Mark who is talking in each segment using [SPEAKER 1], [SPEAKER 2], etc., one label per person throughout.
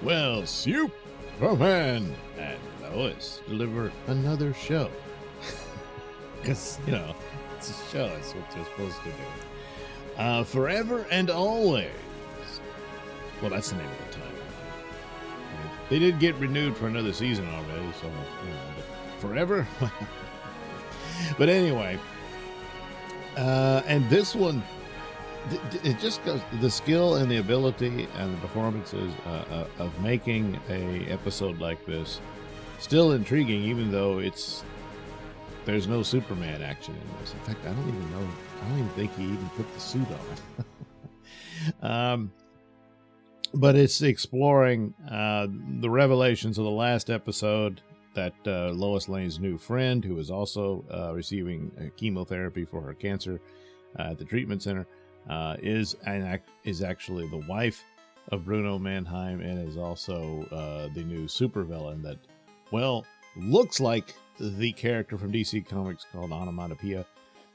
[SPEAKER 1] Well, Superman and Lois deliver another show. Because, it's a show. That's what they're supposed to do. Forever and Always. Well, that's the name of the title. They did get renewed for another season already, so, but forever? But anyway, and this one, it just goes, the skill and the ability and the performances of making a episode like this still intriguing, even though there's no Superman action in this. In fact, I don't even think he even put the suit on. But it's exploring the revelations of the last episode that Lois Lane's new friend, who is also receiving chemotherapy for her cancer at the treatment center, is actually the wife of Bruno Mannheim and is also the new supervillain that, looks like the character from DC Comics called Onomatopoeia.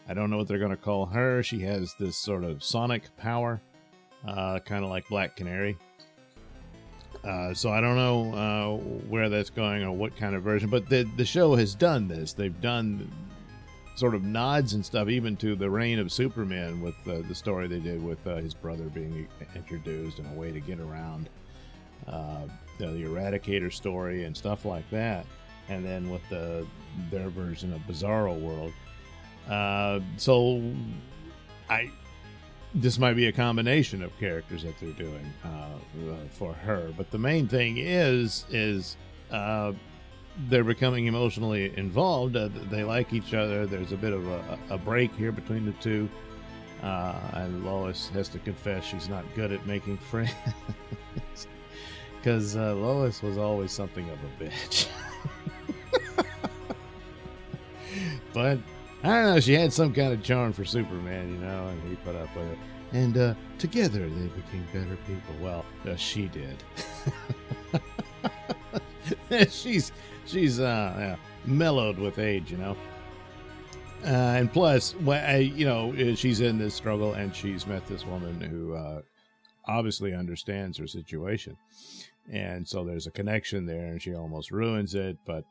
[SPEAKER 1] I don't know what they're going to call her. She has this sort of sonic power, kind of like Black Canary. So I don't know where that's going or what kind of version, but the show has done this. They've done sort of nods and stuff, even to the reign of Superman with the story they did with his brother being introduced and a way to get around the Eradicator story and stuff like that. And then with their version of Bizarro World. So this might be a combination of characters that they're doing for her. But the main thing is they're becoming emotionally involved. They like each other. There's a bit of a break here between the two. And Lois has to confess she's not good at making friends. Because Lois was always something of a bitch. But I don't know, she had some kind of charm for Superman, and he put up with it. And together they became better people. Well, she did. she's mellowed with age, and plus, she's in this struggle, and she's met this woman who obviously understands her situation. And so there's a connection there, and she almost ruins it, but,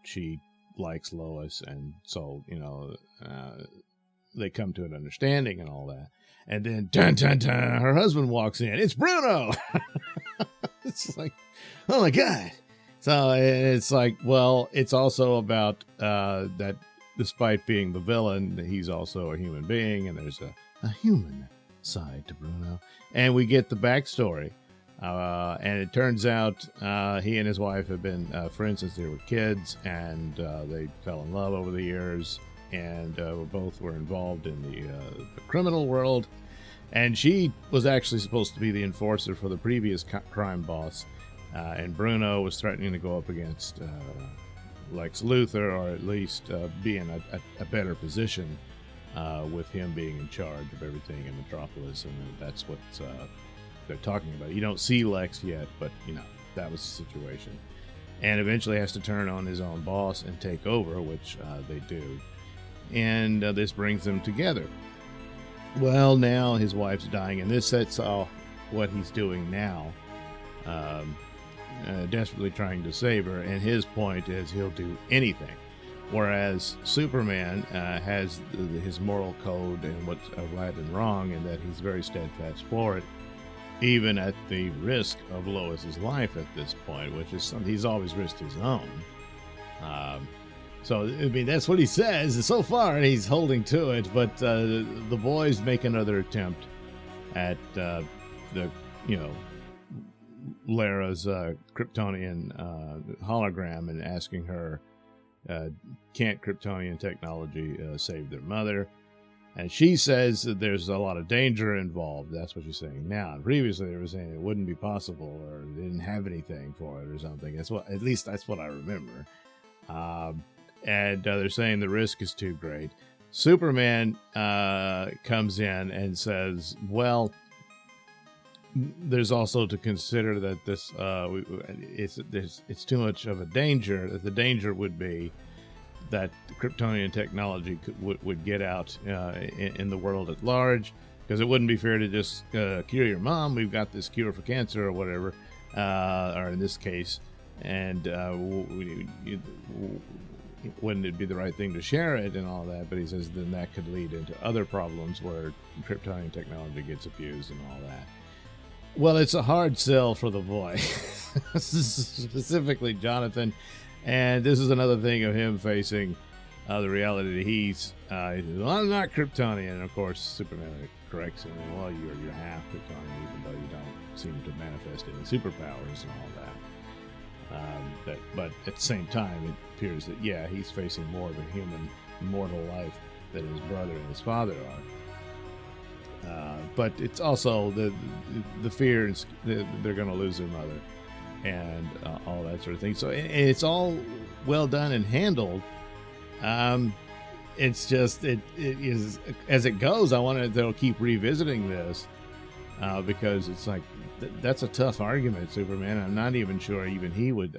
[SPEAKER 1] she likes Lois, and so, they come to an understanding and all that. And then, dun, dun, dun, her husband walks in. It's Bruno! It's like, oh my God. So it's like, it's also about that despite being the villain, he's also a human being, and there's a human side to Bruno. And we get the backstory. And it turns out he and his wife have been friends since they were kids, and they fell in love over the years, and both were involved in the criminal world. And she was actually supposed to be the enforcer for the previous crime boss, and Bruno was threatening to go up against Lex Luthor, or at least be in a better position with him being in charge of everything in Metropolis, and that's what's they're talking about. You don't see Lex yet, but that was the situation, and eventually has to turn on his own boss and take over, which they do, and this brings them together. Well, now his wife's dying, and this sets off what he's doing now, desperately trying to save her, and his point is he'll do anything, whereas Superman has his moral code and what's right and wrong, and that he's very steadfast for it, even at the risk of Lois's life at this point, which is something he's always risked his own. So, that's what he says. And so far, he's holding to it, but the boys make another attempt at Lara's Kryptonian hologram and asking her, can't Kryptonian technology save their mother? And she says that there's a lot of danger involved. That's what she's saying now. And previously, they were saying it wouldn't be possible, or they didn't have anything for it, or something. At least that's what I remember. And they're saying the risk is too great. Superman comes in and says, "Well, there's also to consider that this it's too much of a danger. That the danger would be that Kryptonian technology would get out in the world at large, because it wouldn't be fair to just cure your mom. We've got this cure for cancer or whatever. or in this case, and wouldn't it be the right thing to share it and all that? But he says then that could lead into other problems where Kryptonian technology gets abused and all that. Well, it's a hard sell for the boy, specifically Jonathan. And this is another thing of him facing the reality that he says, well, I'm not Kryptonian. And of course, Superman corrects him. Well, you're half Kryptonian, even though you don't seem to manifest any superpowers and all that. But at the same time, it appears that, yeah, he's facing more of a human, mortal life than his brother and his father are. But it's also the fear that they're going to lose their mother and all that sort of thing. So it's all well done and handled. It's just it is as it goes. I wonder if they'll keep revisiting this because it's like that's a tough argument, Superman. I'm not even sure even he would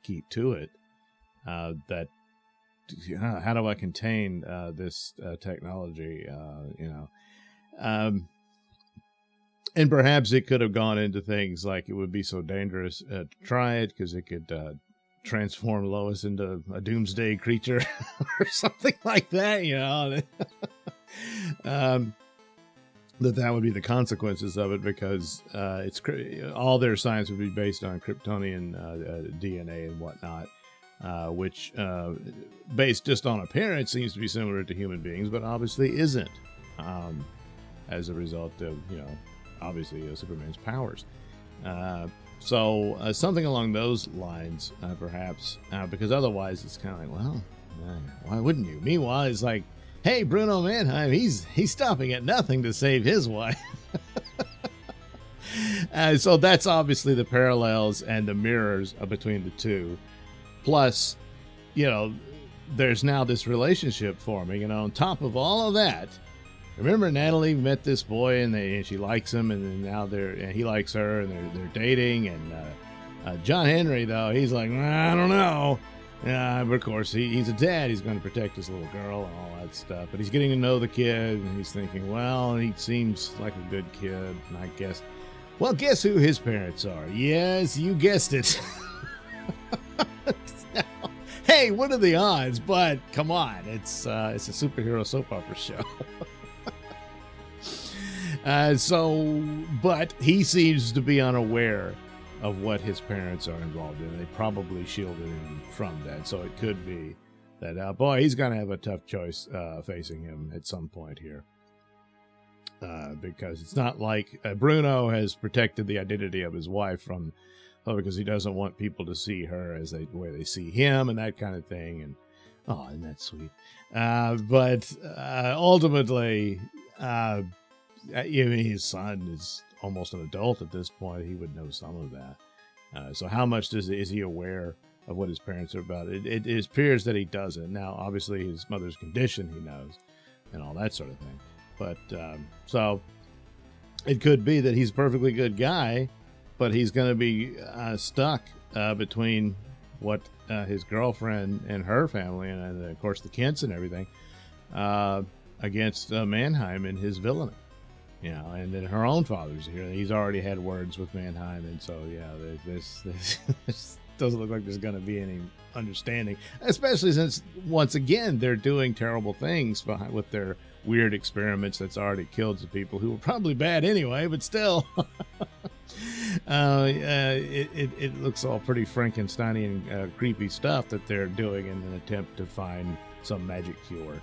[SPEAKER 1] keep to it. That how do I contain this technology? And perhaps it could have gone into things like it would be so dangerous to try it because it could transform Lois into a doomsday creature or something like that, that would be the consequences of it because all their science would be based on Kryptonian DNA and whatnot, which based just on appearance seems to be similar to human beings, but obviously isn't as a result of, obviously Superman's powers. So something along those lines, perhaps, because otherwise it's kind of like, well, why wouldn't you? Meanwhile, it's like, hey, Bruno Mannheim, he's stopping at nothing to save his wife. So that's obviously the parallels and the mirrors between the two. Plus, there's now this relationship forming, and on top of all of that, remember Natalie met this boy and she likes him, and then now he likes her, and they're dating. And John Henry, though, he's like, I don't know. But of course, he's a dad. He's going to protect his little girl and all that stuff. But he's getting to know the kid, and he's thinking, well, he seems like a good kid. And I guess, well, guess who his parents are? Yes, you guessed it. Hey, what are the odds? But come on, it's a superhero soap opera show. But he seems to be unaware of what his parents are involved in. They probably shielded him from that. So it could be that, boy, he's going to have a tough choice facing him at some point here. Because it's not like Bruno has protected the identity of his wife because he doesn't want people to see her as the way they see him and that kind of thing. And, oh, isn't that sweet? But ultimately, his son is almost an adult at this point. He would know some of that. So how much is he aware of what his parents are about? It appears that he doesn't. Now, obviously, his mother's condition he knows and all that sort of thing. But so it could be that he's a perfectly good guy, but he's going to be stuck between what his girlfriend and her family and of course the Kents and everything against Mannheim and his villainy. And then her own father's here. He's already had words with Mannheim, and so this doesn't look like there's going to be any understanding, especially since once again they're doing terrible things with their weird experiments that's already killed some people who were probably bad anyway, but still. It looks all pretty Frankensteinian creepy stuff that they're doing in an attempt to find some magic cure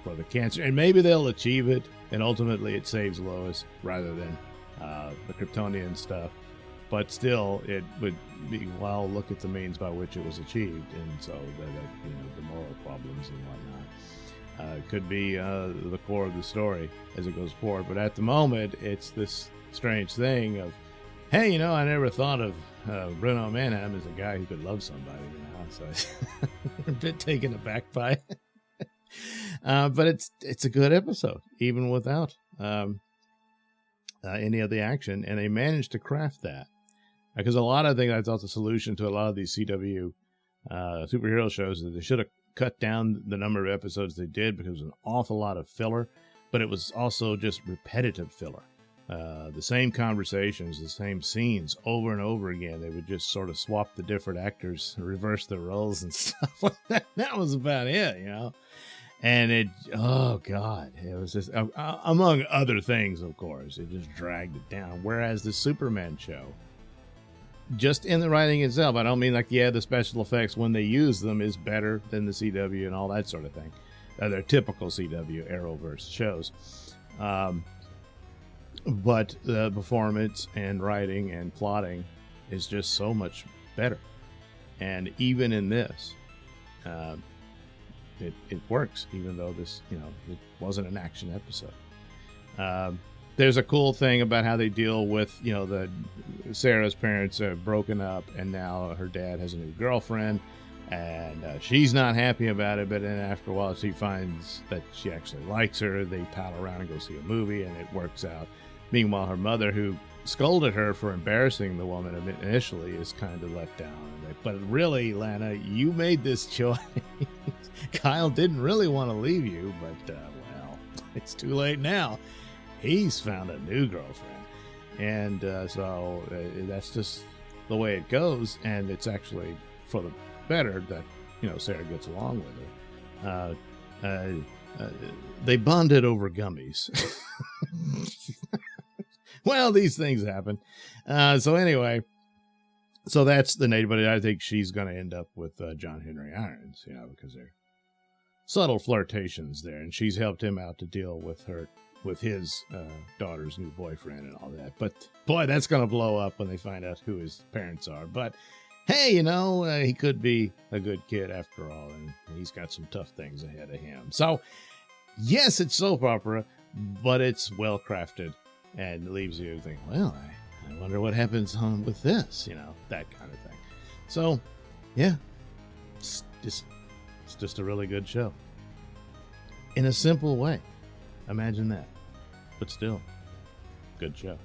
[SPEAKER 1] for the cancer, and maybe they'll achieve it, and ultimately it saves Lois rather than the Kryptonian stuff. But still, it would be, well, look at the means by which it was achieved, and so the moral problems and whatnot could be the core of the story as it goes forward. But at the moment, it's this strange thing of, hey, I never thought of Bruno Mannheim as a guy who could love somebody. So I'm a bit taken aback by it. But it's a good episode, even without any of the action, and they managed to craft that. Because a lot of things, I thought the solution to a lot of these CW superhero shows is that they should have cut down the number of episodes they did because it was an awful lot of filler, but it was also just repetitive filler. the same conversations, the same scenes over and over again. They would just sort of swap the different actors, reverse their roles and stuff like that. That was about it, you know. And it, oh God, it was just, among other things, of course, it just dragged it down. Whereas the Superman show, just in the writing itself, I don't mean like, yeah, the special effects when they use them is better than the CW and all that sort of thing. They're typical CW Arrowverse shows. But the performance and writing and plotting is just so much better. And even in this, it works, even though this, you know, it wasn't an action episode. There's a cool thing about how they deal with, you know, Sarah's parents are broken up, and now her dad has a new girlfriend, and she's not happy about it. But then after a while, she finds that she actually likes her. They pal around and go see a movie, and it works out. Meanwhile, her mother, who scolded her for embarrassing the woman initially, is kind of let down. But really, Lana, you made this choice. Kyle didn't really want to leave you, but well, it's too late now. He's found a new girlfriend, and so that's just the way it goes. And it's actually for the better that, you know, Sarah gets along with her. They bonded over gummies. Well, these things happen. So anyway, so that's the native, but I think she's going to end up with John Henry Irons, you know, because they're subtle flirtations there, and she's helped him out to deal with his daughter's new boyfriend and all that. But boy, that's going to blow up when they find out who his parents are. But hey, you know, he could be a good kid after all, and he's got some tough things ahead of him. So yes, it's soap opera, but it's well crafted and leaves you thinking, well, I wonder what happens with this, you know, that kind of thing. So yeah, it's just a really good show in a simple way. Imagine that. But still, good show.